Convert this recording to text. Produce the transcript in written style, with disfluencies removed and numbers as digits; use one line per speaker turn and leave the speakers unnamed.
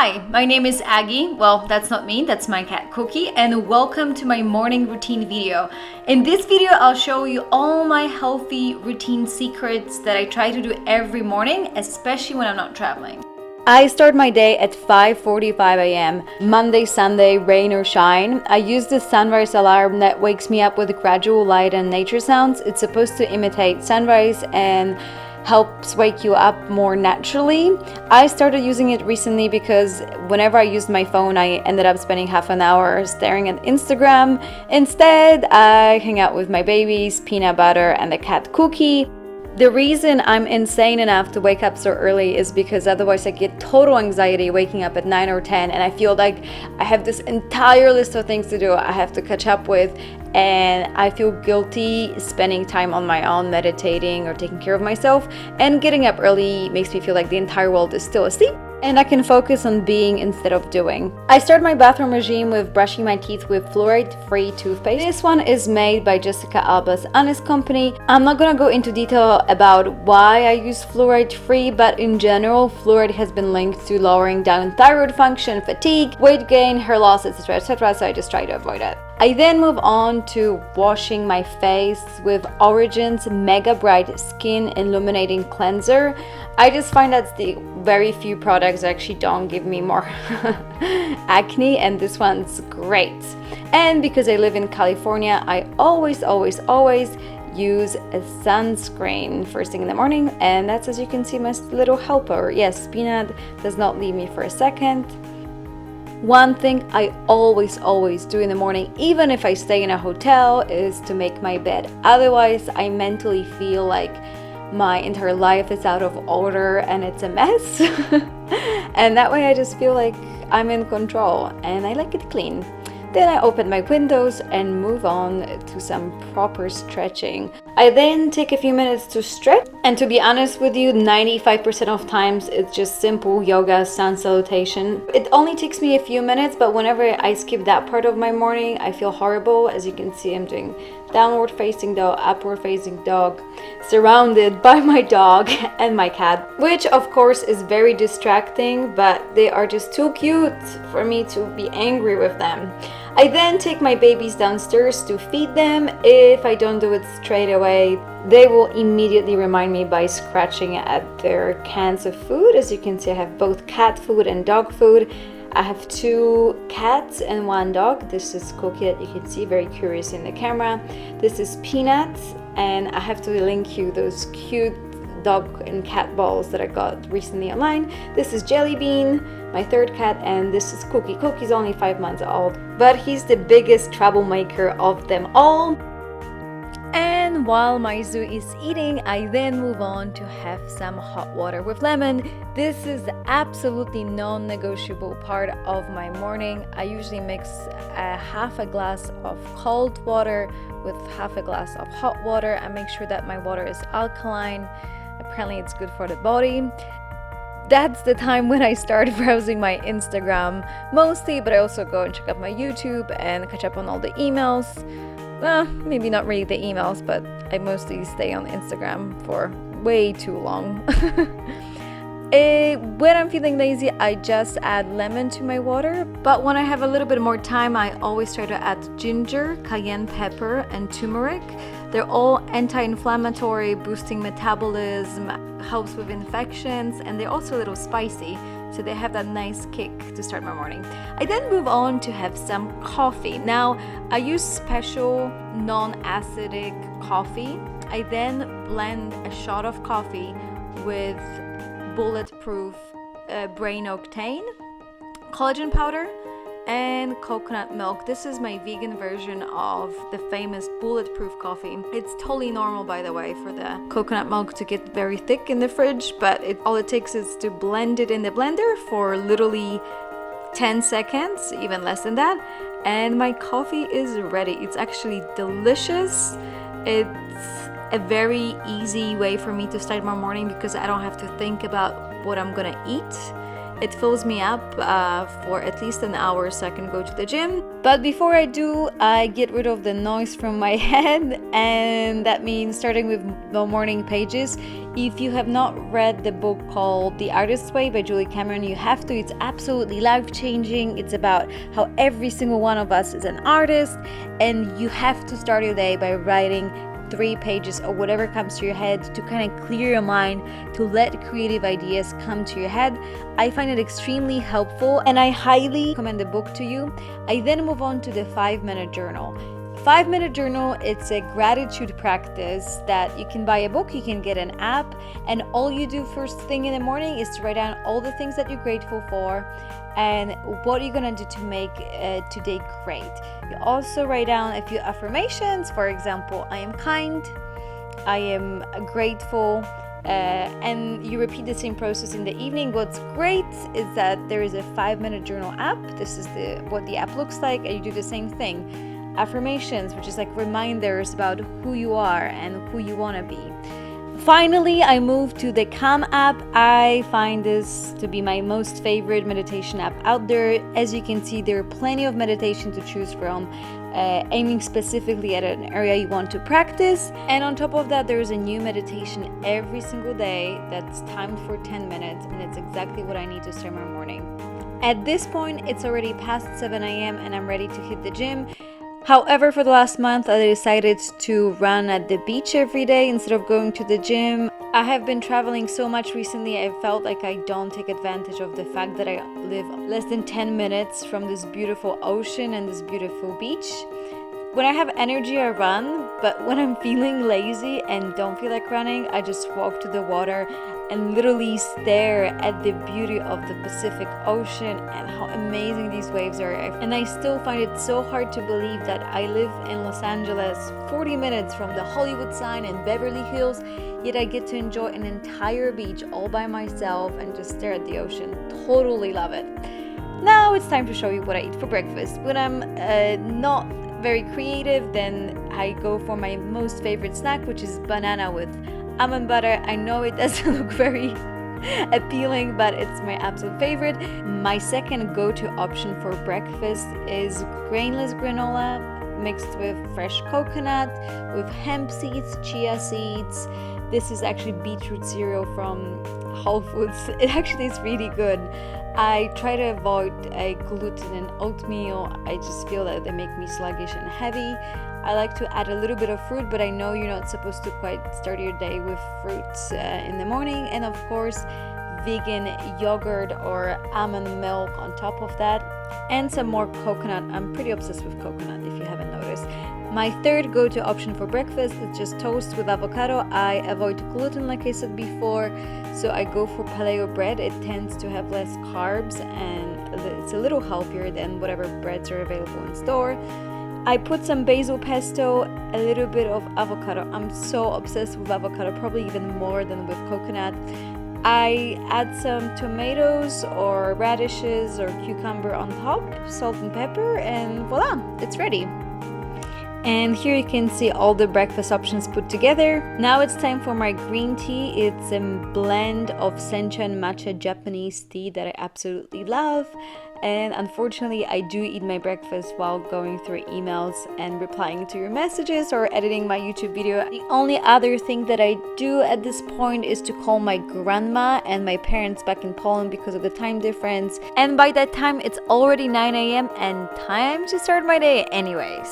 Hi, my name is Aggie. Well, that's not me, that's my cat Cookie, and welcome to my morning routine video. In this video, I'll show you all my healthy routine secrets that I try to do every morning, especially when I'm not traveling. I start my day at 5:45 a.m. Monday, Sunday, rain or shine. I use the sunrise alarm that wakes me up with gradual light and nature sounds. It's supposed to imitate sunrise and helps wake you up more naturally. I started using it recently because whenever I used my phone, I ended up spending half an hour staring at Instagram. Instead, I hang out with my babies, Peanut Butter, and the cat Cookie. The reason I'm insane enough to wake up so early is because otherwise I get total anxiety waking up at 9 or 10, and I feel like I have this entire list of things to do I have to catch up with, and I feel guilty spending time on my own meditating or taking care of myself, and getting up early makes me feel like the entire world is still asleep and I can focus on being instead of doing. I start my bathroom regime with brushing my teeth with fluoride-free toothpaste. This one is made by Jessica Alba's Honest Company. I'm not gonna go into detail about why I use fluoride-free, but in general, fluoride has been linked to lowering down thyroid function, fatigue, weight gain, hair loss, etc., etc., so I just try to avoid it. I then move on to washing my face with Origin's Mega Bright Skin Illuminating Cleanser. I just find that's the very few products that actually don't give me more acne, and this one's great. And because I live in California, I always use a sunscreen first thing in the morning, and that's, as you can see, my little helper. Yes, Peanut does not leave me for a second. One thing I always do in the morning, even if I stay in a hotel, is to make my bed. Otherwise, I mentally feel like my entire life is out of order and it's a mess. And that way I just feel like I'm in control and I like it clean. Then I open my windows and move on to some proper stretching. I then take a few minutes to stretch, and to be honest with you, 95% of times it's just simple yoga, Sun Salutation. It only takes me a few minutes, but whenever I skip that part of my morning, I feel horrible. As you can see, I'm doing downward facing dog, upward facing dog, surrounded by my dog and my cat, which of course is very distracting, but they are just too cute for me to be angry with them. I then take my babies downstairs to feed them. If I don't do it straight away, they will immediately remind me by scratching at their cans of food. As you can see, I have both cat food and dog food. I have 2 cats and 1 dog. This is Cookie, that you can see, very curious in the camera. This is Peanut, and I have to link you those cute dog and cat balls that I got recently online. This is Jelly Bean, my 3rd cat, and this is Cookie. Cookie's only 5 months old, but he's the biggest troublemaker of them all. And while my zoo is eating, I then move on to have some hot water with lemon. This is the absolutely non-negotiable part of my morning. I usually mix half a glass of cold water with half a glass of hot water. I make sure that my water is alkaline. Apparently it's good for the body. That's the time when I start browsing my Instagram mostly, but I also go and check out my YouTube and catch up on all the emails. Well, maybe not really the emails, but I mostly stay on Instagram for way too long. When I'm feeling lazy, I just add lemon to my water, but when I have a little bit more time, I always try to add ginger, cayenne pepper, and turmeric. They're all anti-inflammatory, boosting metabolism, helps with infections, and they're also a little spicy, so they have that nice kick to start my morning. I then move on to have some coffee. Now, I use special non-acidic coffee. I then blend a shot of coffee with Bulletproof Brain Octane, collagen powder, and coconut milk. This is my vegan version of the famous Bulletproof coffee. It's totally normal, by the way, for the coconut milk to get very thick in the fridge, but all it takes is to blend it in the blender for literally 10 seconds, even less than that, and my coffee is ready. It's actually delicious. It's a very easy way for me to start my morning because I don't have to think about what I'm gonna eat. It fills me up for at least an hour so I can go to the gym. But before I do, I get rid of the noise from my head, and that means starting with the morning pages. If you have not read the book called The Artist's Way by Julie Cameron, you have to. It's absolutely life-changing. It's about how every single one of us is an artist, and you have to start your day by writing 3 pages or whatever comes to your head to kind of clear your mind, to let creative ideas come to your head. I find it extremely helpful, and I highly recommend the book to you. I then move on to the 5-minute journal. 5-minute journal, it's a gratitude practice that you can buy a book, you can get an app, and all you do first thing in the morning is to write down all the things that you're grateful for and what you're gonna do to make today great. You also write down a few affirmations. For example, I am kind, I am grateful, and you repeat the same process in the evening. What's great is that there is a 5-minute journal app. This is what the app looks like, and you do the same thing. Affirmations, which is like reminders about who you are and who you want to be. Finally, I moved to the Calm app. I find this to be my most favorite meditation app out there. As you can see, there are plenty of meditation to choose from, aiming specifically at an area you want to practice. And on top of that, there is a new meditation every single day that's timed for 10 minutes, and it's exactly what I need to start my morning. At this point, it's already past 7 a.m. and I'm ready to hit the gym. However, for the last month, I decided to run at the beach every day instead of going to the gym. I have been traveling so much recently, I felt like I don't take advantage of the fact that I live less than 10 minutes from this beautiful ocean and this beautiful beach. When I have energy, I run, but when I'm feeling lazy and don't feel like running, I just walk to the water and literally stare at the beauty of the Pacific Ocean and how amazing these waves are. And I still find it so hard to believe that I live in Los Angeles, 40 minutes from the Hollywood sign and Beverly Hills, yet I get to enjoy an entire beach all by myself and just stare at the ocean. Totally love it. Now it's time to show you what I eat for breakfast. When I'm not very creative, then I go for my most favorite snack, which is banana with almond butter. I know it doesn't look very appealing, but it's my absolute favorite. My second go-to option for breakfast is grainless granola mixed with fresh coconut, with hemp seeds, chia seeds. This is actually beetroot cereal from Whole Foods. It actually is really good. I try to avoid gluten and oatmeal. I just feel that they make me sluggish and heavy. I like to add a little bit of fruit, but I know you're not supposed to quite start your day with fruits in the morning. And of course, vegan yogurt or almond milk on top of that. And some more coconut. I'm pretty obsessed with coconut, if you haven't noticed. My third go-to option for breakfast is just toast with avocado. I avoid gluten, like I said before, so I go for paleo bread. It tends to have less carbs and it's a little healthier than whatever breads are available in store. I put some basil pesto, a little bit of avocado. I'm so obsessed with avocado, probably even more than with coconut. I add some tomatoes or radishes or cucumber on top, salt and pepper, and voila, it's ready. And here you can see all the breakfast options put together. Now it's time for my green tea. It's a blend of sencha and matcha Japanese tea that I absolutely love. And unfortunately, I do eat my breakfast while going through emails and replying to your messages or editing my YouTube video. The only other thing that I do at this point is to call my grandma and my parents back in Poland because of the time difference. And by that time, it's already 9 a.m. and time to start my day anyways.